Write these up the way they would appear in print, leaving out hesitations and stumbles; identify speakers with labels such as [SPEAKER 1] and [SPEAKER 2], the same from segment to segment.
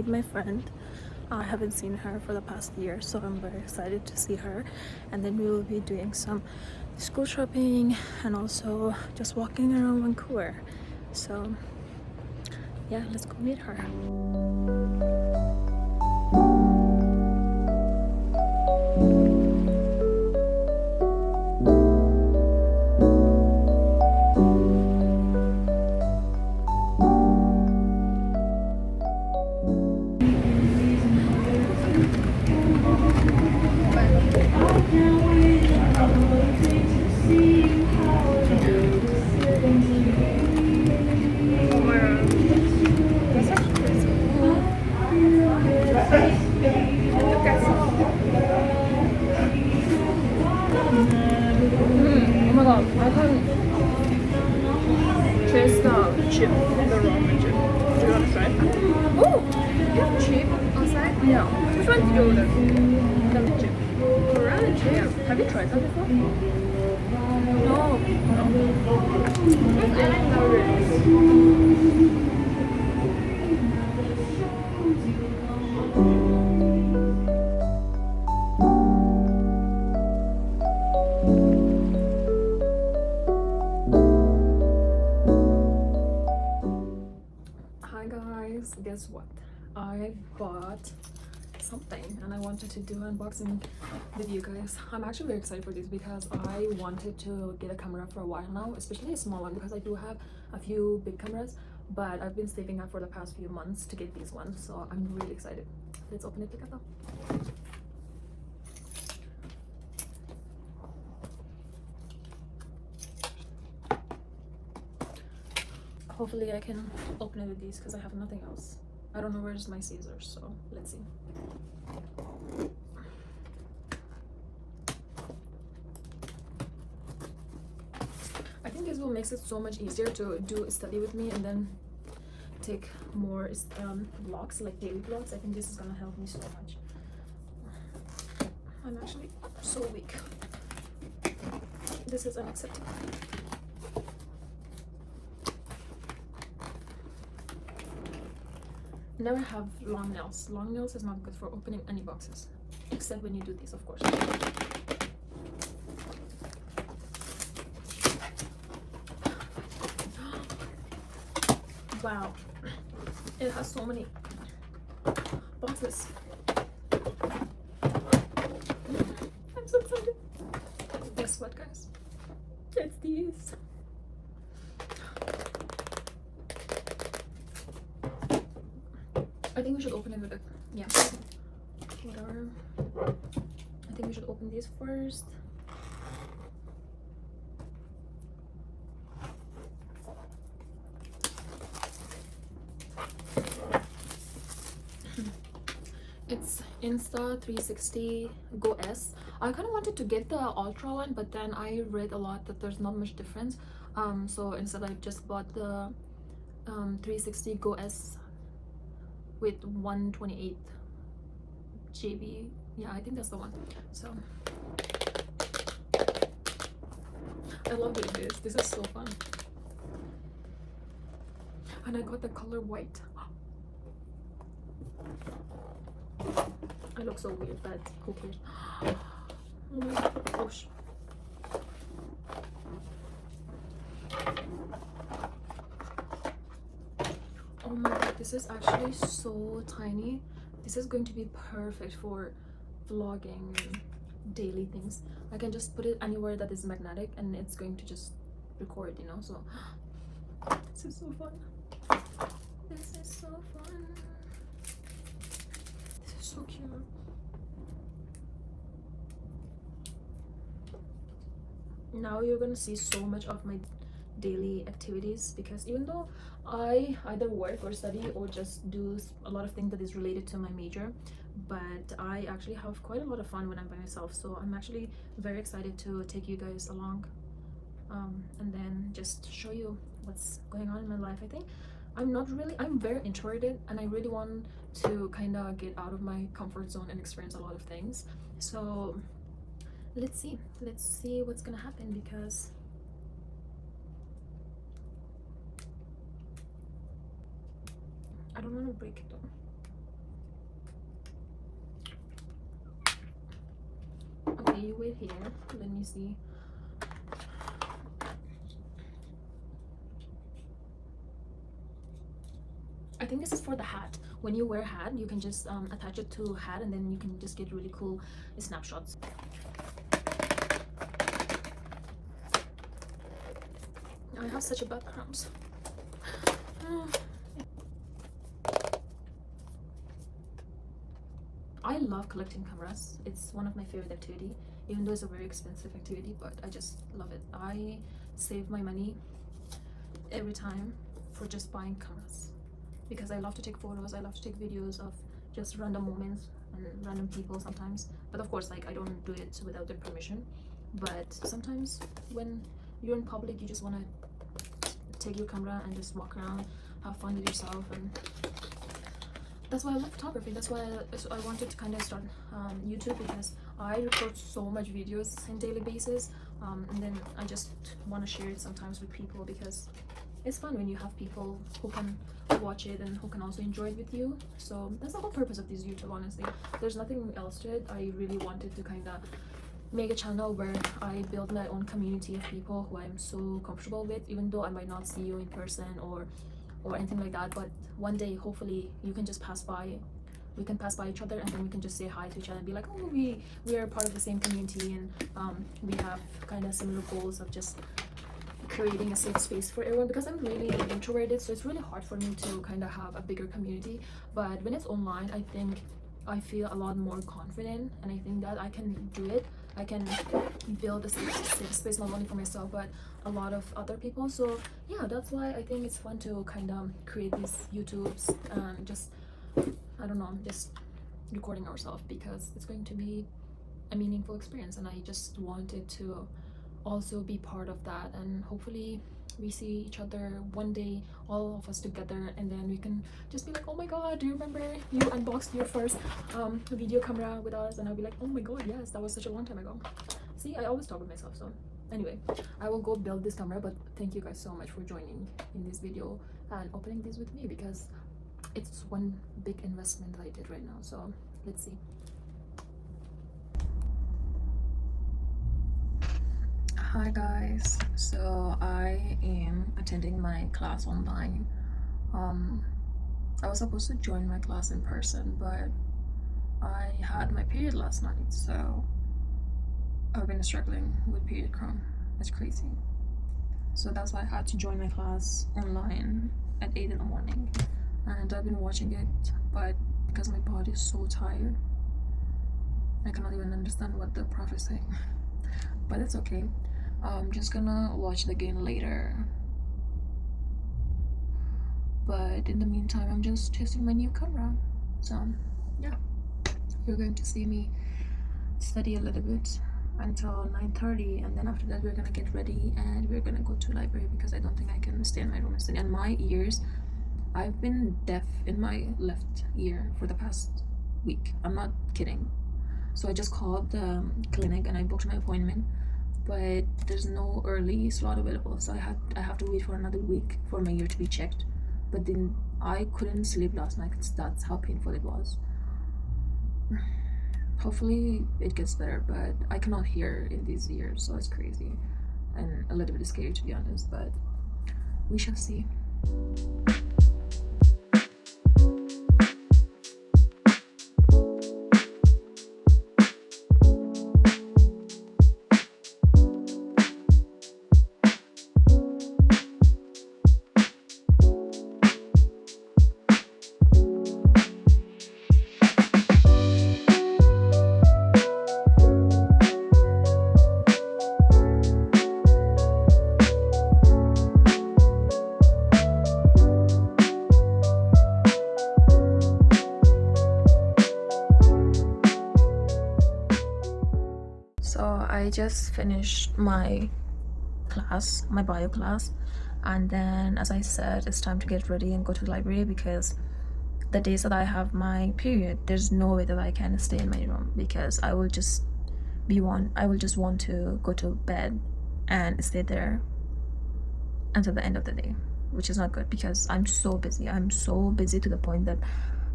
[SPEAKER 1] meet my friend. I haven't seen her for the past year, so I'm very excited to see her. And then we will be doing some school shopping and also just walking around Vancouver. So yeah, let's go meet her. Oh my god, I can taste the chip, the ramen chip. Do you want to try? Oh, you have chip outside? Yeah. Which one did you order? The chip. Oh, ramen chip? Yeah. Have you tried that before? No. I like noodles. Hi guys, guess what? I bought something and I wanted to do an unboxing with you guys. I'm actually very excited for this because I wanted to get a camera for a while now, especially a small one, because I do have a few big cameras, but I've been saving up for the past few months to get these ones, so I'm really excited. Let's open it together. Hopefully I can open it with these because I have nothing else. I don't know where's my scissors, so let's see. I think this will make it so much easier to do a study with me and then take more vlogs, like daily vlogs. I think this is gonna help me so much. I'm actually so weak. This is unacceptable. Never have long nails. Long nails is not good for opening any boxes, except when you do this, of course. Wow, it has so many boxes. I'm so excited. Guess what, guys? It's these. I think we should open it with a, yeah, whatever. I think we should open these first. It's Insta360 Go S. I kind of wanted to get the Ultra one, but then I read a lot that there's not much difference. So instead I just bought the 360 Go S with 128 GB. Yeah, I think that's the one. So I love doing this. This is so fun. And I got the color white. I look so weird, but who cares? Oh my gosh. Oh my god, this is actually so tiny. This is going to be perfect for vlogging and daily things. I can just put it anywhere that is magnetic and it's going to just record, you know. So this is so fun. This is so fun. This is so cute. Now you're gonna see so much of my daily activities, because even though I either work or study or just do a lot of things that is related to my major, but I actually have quite a lot of fun when I'm by myself. So I'm actually very excited to take you guys along and then just show you what's going on in my life. I think I'm very introverted and I really want to kind of get out of my comfort zone and experience a lot of things. So let's see what's gonna happen, because I don't want to break it though. see you wait here. Let me see. I think this is for the hat. When you wear a hat, you can just attach it to a hat, and then you can just get really cool snapshots. I have such a bad cramps. I love collecting cameras. It's one of my favorite activity, even though it's a very expensive activity, but I just love it. I save my money every time for just buying cameras because I love to take photos. I love to take videos of just random moments and random people sometimes, but of course, like, I don't do it without their permission. But sometimes when you're in public, you just want to take your camera and just walk around, have fun with yourself. And that's why I love photography. That's why I wanted to kind of start YouTube, because I record so much videos on daily basis, and then I just want to share it sometimes with people, because it's fun when you have people who can watch it and who can also enjoy it with you. So that's the whole purpose of this YouTube, honestly. There's nothing else to it. I really wanted to kind of make a channel where I build my own community of people who I'm so comfortable with, even though I might not see you in person or anything like that. But one day, hopefully, you can just pass by. We can pass by each other, and then we can just say hi to each other and be like, oh, we are part of the same community, and we have kind of similar goals of just creating a safe space for everyone, because I'm really introverted, so it's really hard for me to kind of have a bigger community. But when it's online, I think I feel a lot more confident, and I think that I can do it. I can build a safe space not only for myself but a lot of other people. So yeah, that's why I think it's fun to kind of create these YouTubes and just, I don't know, just recording ourselves, because it's going to be a meaningful experience, and I just wanted to also be part of that. And hopefully we see each other one day, all of us together, and then we can just be like, oh my god, do you remember you unboxed your first video camera with us? And I'll be like, oh my god, yes, that was such a long time ago. See, I always talk with myself. So anyway, I will go build this camera, but thank you guys so much for joining in this video and opening this with me, because it's one big investment that I did right now. So let's see. Hi guys, so I am attending my class online. I was supposed to join my class in person, but I had my period last night, so I've been struggling with period cramp. It's crazy. So that's why I had to join my class online at 8 in the morning, and I've been watching it, but because my body is so tired, I cannot even understand what the prof is saying. But it's okay. I'm just gonna watch it again later. But in the meantime, I'm just testing my new camera. So yeah, you're going to see me study a little bit until 9:30, and then after that we're gonna get ready and we're gonna go to the library, because I don't think I can stay in my room and study. And my ears, I've been deaf in my left ear for the past week. I'm not kidding. So I just called the clinic and I booked my appointment, but there's no early slot available, so I have to wait for another week for my ear to be checked. But then I couldn't sleep last night. That's how painful it was. Hopefully it gets better, but I cannot hear in these ears, so it's crazy and a little bit scary, to be honest, but we shall see. So I just finished my class, my bio class, and then, as I said, it's time to get ready and go to the library, because the days that I have my period, there's no way that I can stay in my room, because I will just want to go to bed and stay there until the end of the day, which is not good, because I'm so busy to the point that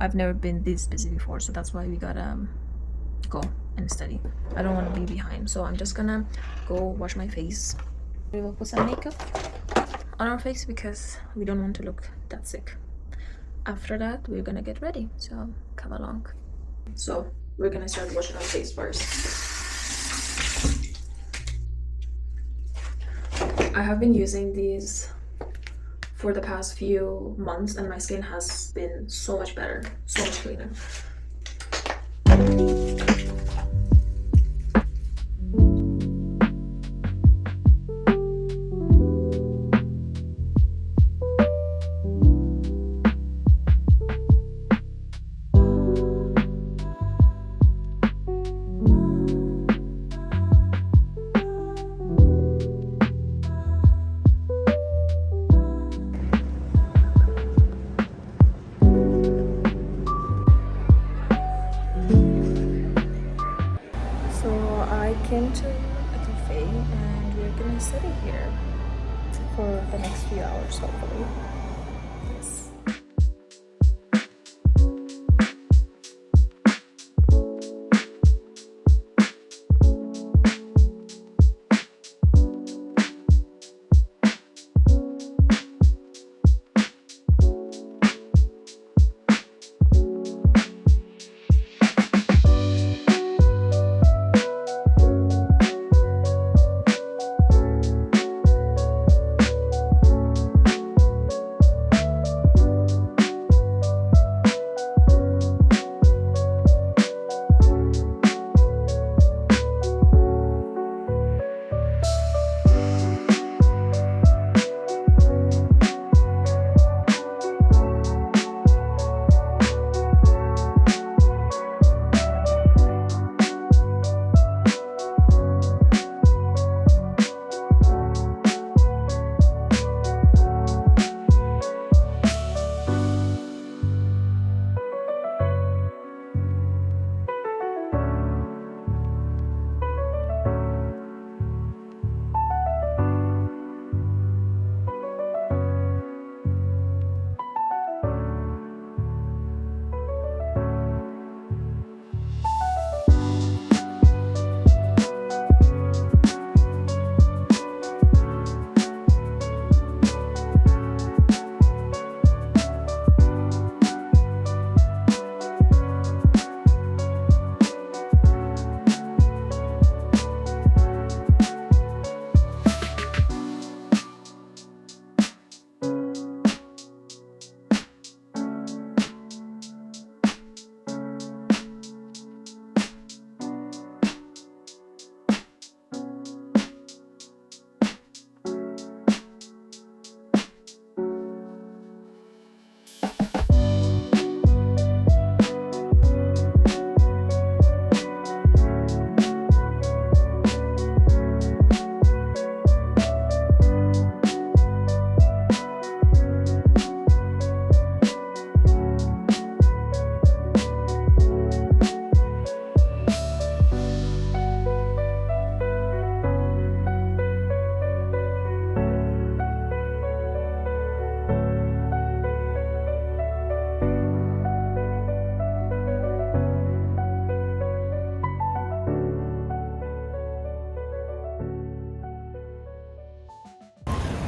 [SPEAKER 1] I've never been this busy before. So that's why we gotta go and study. I don't want to be behind, so I'm just gonna go wash my face. We will put some makeup on our face because we don't want to look that sick. After that, we're gonna get ready, so come along. So we're gonna start washing our face first. I have been using these for the past few months and my skin has been so much better, so much cleaner. I came to a cafe and we're gonna study here for the next few hours, hopefully. Yes.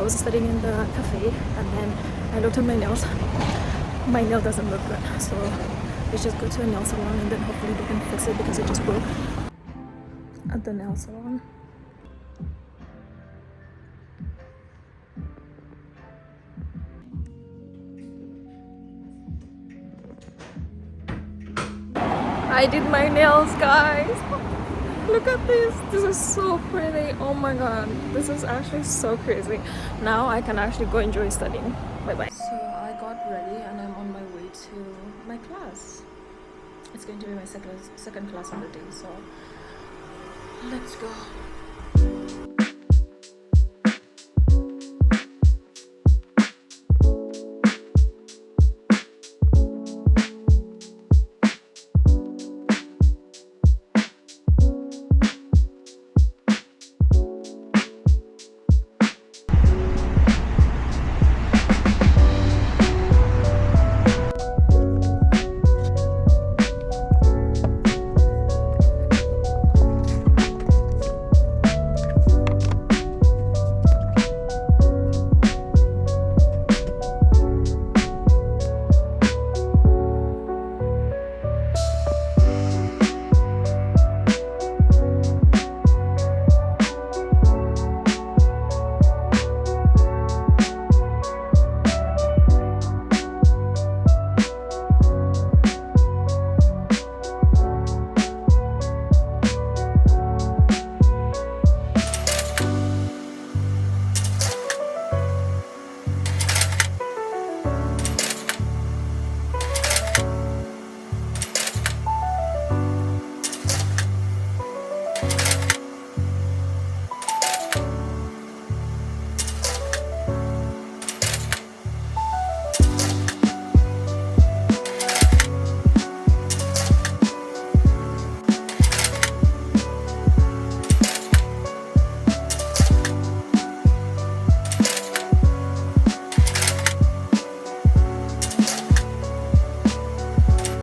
[SPEAKER 1] I was studying in the cafe and then I looked at my nails. My nail doesn't look good, so let's just go to a nail salon and then hopefully they can fix it because it just broke at the nail salon. I did my nails, guys. Look at this. This is so pretty. Oh my god. This is actually so crazy. Now I can actually go enjoy studying. Bye bye. So I got ready and I'm on my way to my class. It's going to be my second class of the day. So let's go.